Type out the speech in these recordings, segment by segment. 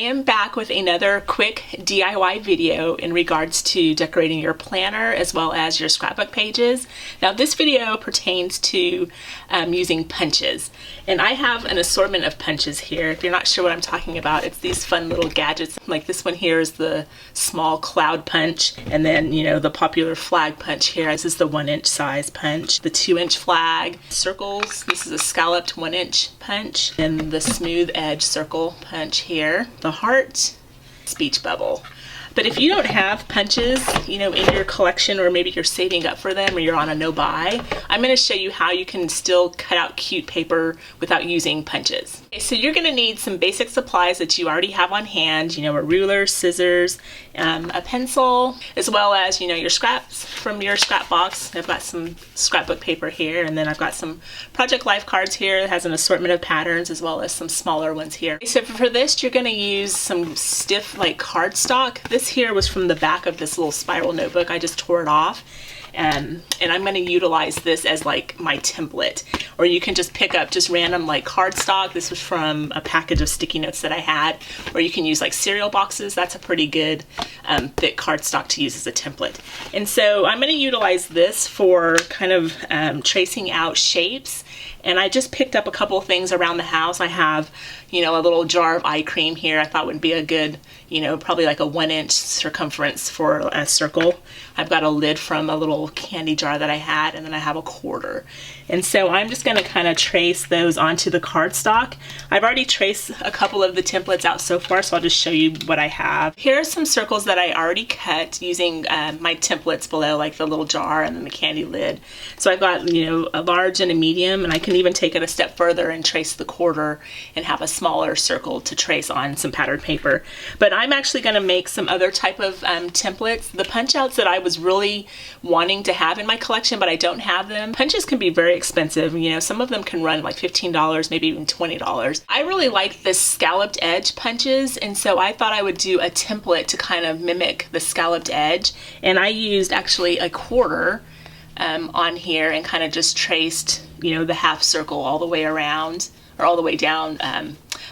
am back with another quick DIY video in regards to decorating your planner as well as your scrapbook pages. Now this video pertains to using punches, and I have an assortment of punches here. If you're not sure what I'm talking about, it's these fun little gadgets. Like this one here is the small cloud punch, and then the popular flag punch here. This is the 1-inch size punch, the 2-inch flag, circles. This is a scalloped 1-inch punch, and the smooth edge circle punch here, the heart, speech bubble. But if you don't have punches, in your collection, or maybe you're saving up for them or you're on a no-buy, I'm going to show you how you can still cut out cute paper without using punches. Okay, so you're going to need some basic supplies that you already have on hand, a ruler, scissors, a pencil, as well as, your scraps from your scrap box. I've got some scrapbook paper here, and then I've got some Project Life cards here that has an assortment of patterns, as well as some smaller ones here. So for this, you're going to use some stiff, like cardstock. This here was from the back of this little spiral notebook. I just tore it off, and I'm going to utilize this as like my template. Or you can just pick up just random like cardstock. This was from a package of sticky notes that I had. Or you can use like cereal boxes. That's a pretty good thick cardstock to use as a template. And so I'm going to utilize this for kind of tracing out shapes. And I just picked up a couple of things around the house. I have, a little jar of eye cream here. I thought would be a good, probably like a 1-inch circumference for a circle. I've got a lid from a little candy jar that I had, and then I have a quarter. And so I'm just going to kind of trace those onto the cardstock. I've already traced a couple of the templates out so far, so I'll just show you what I have. Here are some circles that I already cut using my templates below, like the little jar and then the candy lid. So I've got, a large and a medium, and I can even take it a step further and trace the quarter and have a smaller circle to trace on some patterned paper. But I'm actually going to make some other type of templates. The punch outs that I was really wanting to have in my collection, but I don't have them. Punches can be very expensive. Some of them can run like $15, maybe even $20. I really like this scalloped edge punches, and so I thought I would do a template to kind of mimic the scalloped edge. And I used actually a quarter on here and kind of just traced, the half circle all the way around, or all the way down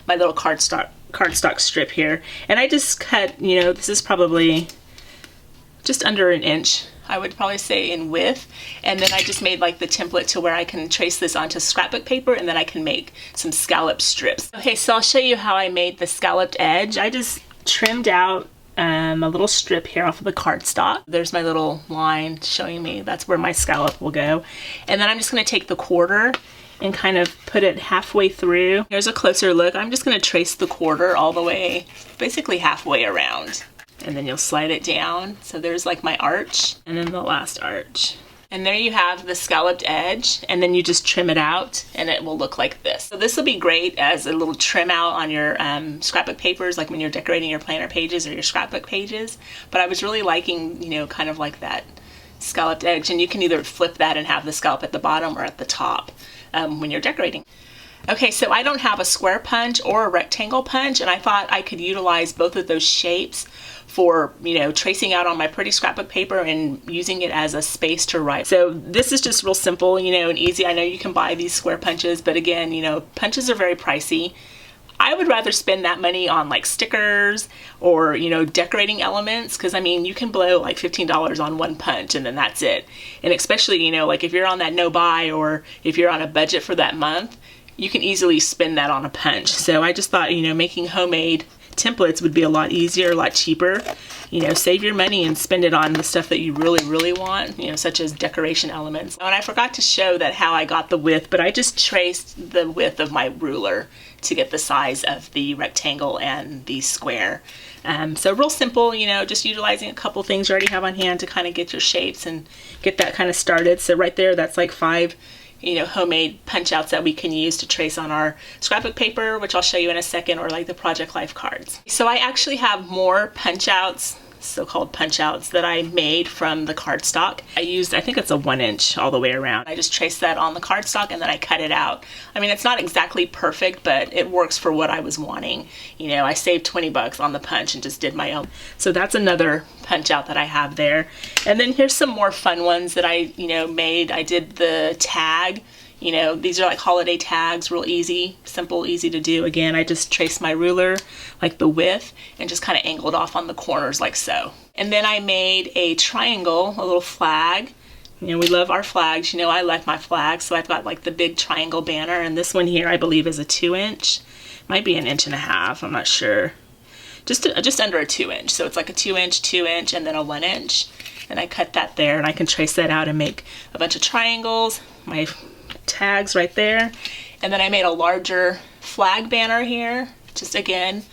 my little cardstock strip here. And I just cut, this is probably just under 1 inch, I would probably say, in width. And then I just made like the template to where I can trace this onto scrapbook paper, and then I can make some scallop strips. Okay, so I'll show you how I made the scalloped edge. I just trimmed out a little strip here off of the cardstock. There's my little line showing me that's where my scallop will go. And then I'm just going to take the quarter and kind of put it halfway through. Here's a closer look. I'm just going to trace the quarter all the way, basically halfway around. And then you'll slide it down. So there's like my arch, and then the last arch. And there you have the scalloped edge, and then you just trim it out and it will look like this. So this will be great as a little trim out on your scrapbook papers, like when you're decorating your planner pages or your scrapbook pages. But I was really liking, kind of like that scalloped edge, and you can either flip that and have the scallop at the bottom or at the top when you're decorating. Okay, so I don't have a square punch or a rectangle punch, and I thought I could utilize both of those shapes for, tracing out on my pretty scrapbook paper and using it as a space to write. So this is just real simple, and easy. I know you can buy these square punches, but again, punches are very pricey. I would rather spend that money on like stickers or, decorating elements, because you can blow like $15 on one punch and then that's it. And especially, like if you're on that no-buy, or if you're on a budget for that month, you can easily spend that on a punch. So I just thought, making homemade templates would be a lot easier, a lot cheaper. Save your money and spend it on the stuff that you really, really want, such as decoration elements. And I forgot to show that how I got the width, but I just traced the width of my ruler to get the size of the rectangle and the square. So real simple, just utilizing a couple things you already have on hand to kind of get your shapes and get that kind of started. So right there, that's like 5 homemade punch outs that we can use to trace on our scrapbook paper, which I'll show you in a second, or like the Project Life cards. So I actually have more punch outs, so-called punch outs, that I made from the cardstock. I used, I think it's a 1-inch all the way around. I just traced that on the cardstock and then I cut it out. It's not exactly perfect, but it works for what I was wanting. I saved 20 bucks on the punch and just did my own. So that's another punch out that I have there. And then here's some more fun ones that I, made. I did the tag, You know, these are like holiday tags, real easy, simple, easy to do. Again, I just traced my ruler, like the width, and just kind of angled off on the corners like so. And then I made a triangle, a little flag. You know, we love our flags. You know, I like my flags, so I've got like the big triangle banner, and this one here I believe is a 2-inch. Might be an 1.5 inch, I'm not sure. Just under a 2-inch, so it's like a 2-inch, 2-inch, and then a 1-inch. And I cut that there, and I can trace that out and make a bunch of triangles, my tags right there. And then I made a larger flag banner here, just again,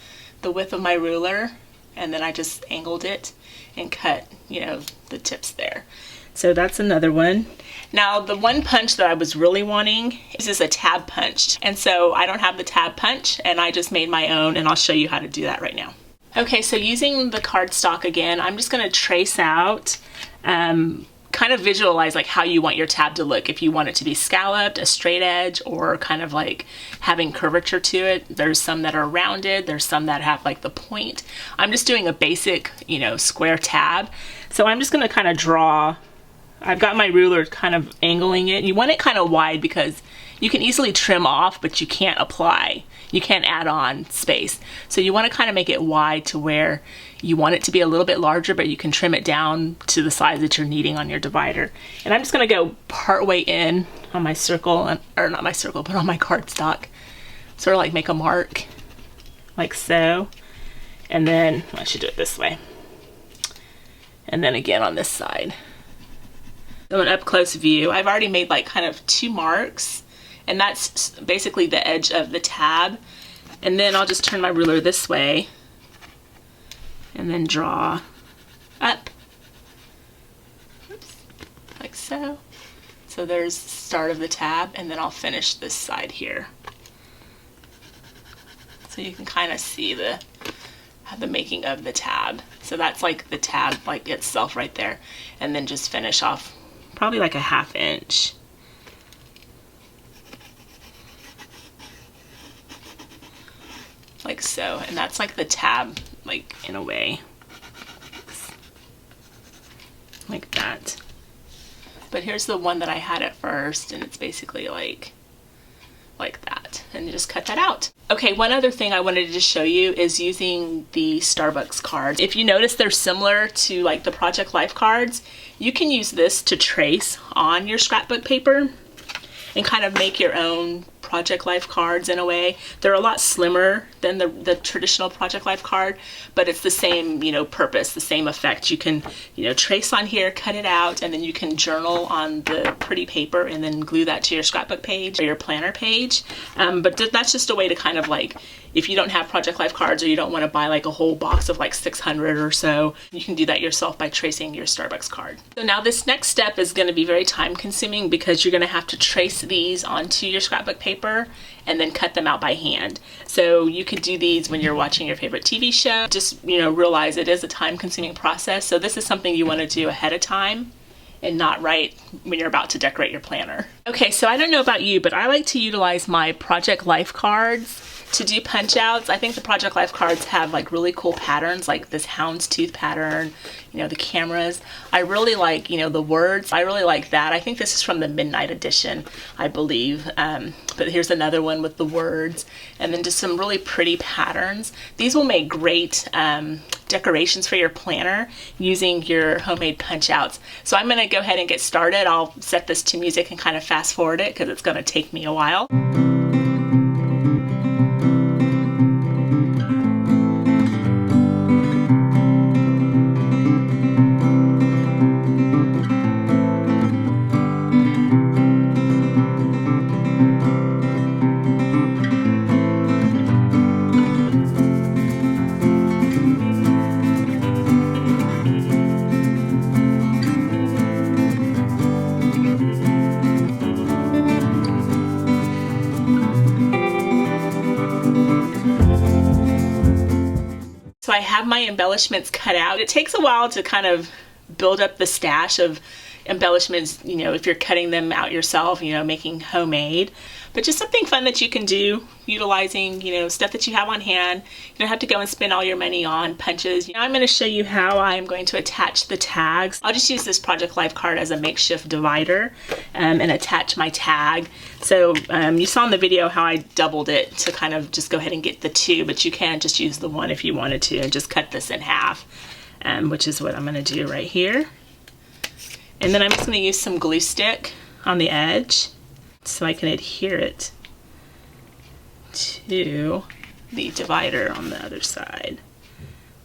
the width of my ruler, and then I just angled it and cut, you know, the tips there. So that's another one. Now the one punch that I was really wanting is a tab punch. And so I don't have the tab punch, and I just made my own, and I'll show you how to do that right now. Okay, so using the cardstock again, I'm just gonna trace out, kind of visualize like how you want your tab to look. If you want it to be scalloped, a straight edge, or kind of like having curvature to it. There's some that are rounded, there's some that have like the point. I'm just doing a basic, you know, square tab. So I'm just gonna kind of draw. I've got my ruler kind of angling it. You want it kind of wide because you can easily trim off, but you can't apply. You can't add on space. So you want to kind of make it wide to where you want it to be a little bit larger, but you can trim it down to the size that you're needing on your divider. And I'm just going to go part way in on my circle, or not my circle, but on my cardstock. Sort of like make a mark, like so. And then, I should do it this way. And then again on this side. So an up close view, I've already made like kind of 2 marks, and that's basically the edge of the tab. And then I'll just turn my ruler this way and then draw up. Oops. Like so. So there's the start of the tab, and then I'll finish this side here. So you can kind of see the making of the tab. So that's like the tab like itself right there, and then just finish off probably like a 1/2 inch. Like so, and that's like the tab, like in a way, like that. But here's the one that I had at first, and it's basically like that, and you just cut that out. Okay, one other thing I wanted to just show you is using the Starbucks cards. If you notice they're similar to like the Project Life cards, you can use this to trace on your scrapbook paper and kind of make your own Project Life cards in a way. They're a lot slimmer than the traditional Project Life card, but it's the same, you know, purpose, the same effect. You can, you know, trace on here, cut it out, and then you can journal on the pretty paper and then glue that to your scrapbook page or your planner page. But that's just a way to kind of like, if you don't have Project Life cards, or you don't want to buy like a whole box of like 600 or so, you can do that yourself by tracing your Starbucks card. So now this next step is going to be very time consuming because you're going to have to trace these onto your scrapbook paper and then cut them out by hand. So you could do these when you're watching your favorite TV show. Just, you know, realize it is a time consuming process. So this is something you want to do ahead of time and not right when you're about to decorate your planner. Okay, so I don't know about you, but I like to utilize my Project Life cards to do punch outs. I think the Project Life cards have like really cool patterns, like this houndstooth pattern, you know, the cameras. I really like, you know, the words. I really like that. I think this is from the Midnight Edition, I believe. But here's another one with the words, and then just some really pretty patterns. These will make great decorations for your planner using your homemade punch outs. So I'm gonna go ahead and get started. I'll set this to music and kind of fast forward it because it's gonna take me a while. So I have my embellishments cut out. It takes a while to kind of build up the stash of embellishments, you know, if you're cutting them out yourself, you know, making homemade. But just something fun that you can do utilizing, you know, stuff that you have on hand. You don't have to go and spend all your money on punches. Now I'm going to show you how I'm going to attach the tags. I'll just use this Project Life card as a makeshift divider and attach my tag. So you saw in the video how I doubled it to kind of just go ahead and get the two, but you can just use the one if you wanted to and just cut this in half, which is what I'm going to do right here. And then I'm just going to use some glue stick on the edge so I can adhere it to the divider on the other side,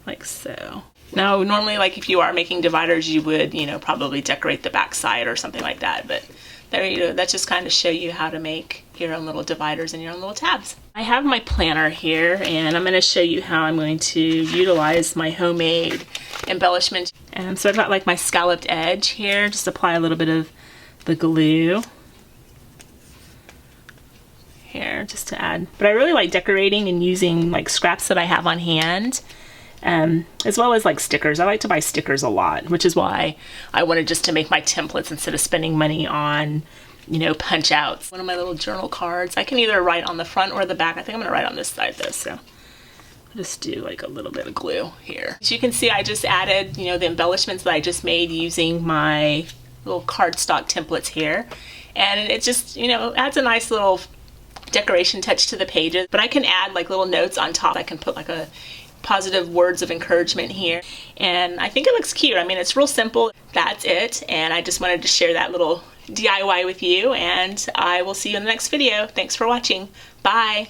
like so. Now, normally, like if you are making dividers, you would, you know, probably decorate the back side or something like that, but there you go. That's just kind of show you how to make your own little dividers and your own little tabs. I have my planner here, and I'm going to show you how I'm going to utilize my homemade embellishment. So I've got like my scalloped edge here. Just apply a little bit of the glue here just to add. But I really like decorating and using like scraps that I have on hand, as well as like stickers. I like to buy stickers a lot, which is why I wanted just to make my templates instead of spending money on, you know, punch outs. One of my little journal cards. I can either write on the front or the back. I think I'm gonna write on this side though, so I'll just do like a little bit of glue here. As you can see, I just added, you know, the embellishments that I just made using my little cardstock templates here. And it just, you know, adds a nice little decoration touch to the pages. But I can add like little notes on top. I can put like a positive words of encouragement here, and I think it looks cute. I mean, it's real simple. That's it, and I just wanted to share that little DIY with you, and I will see you in the next video. Thanks for watching. Bye.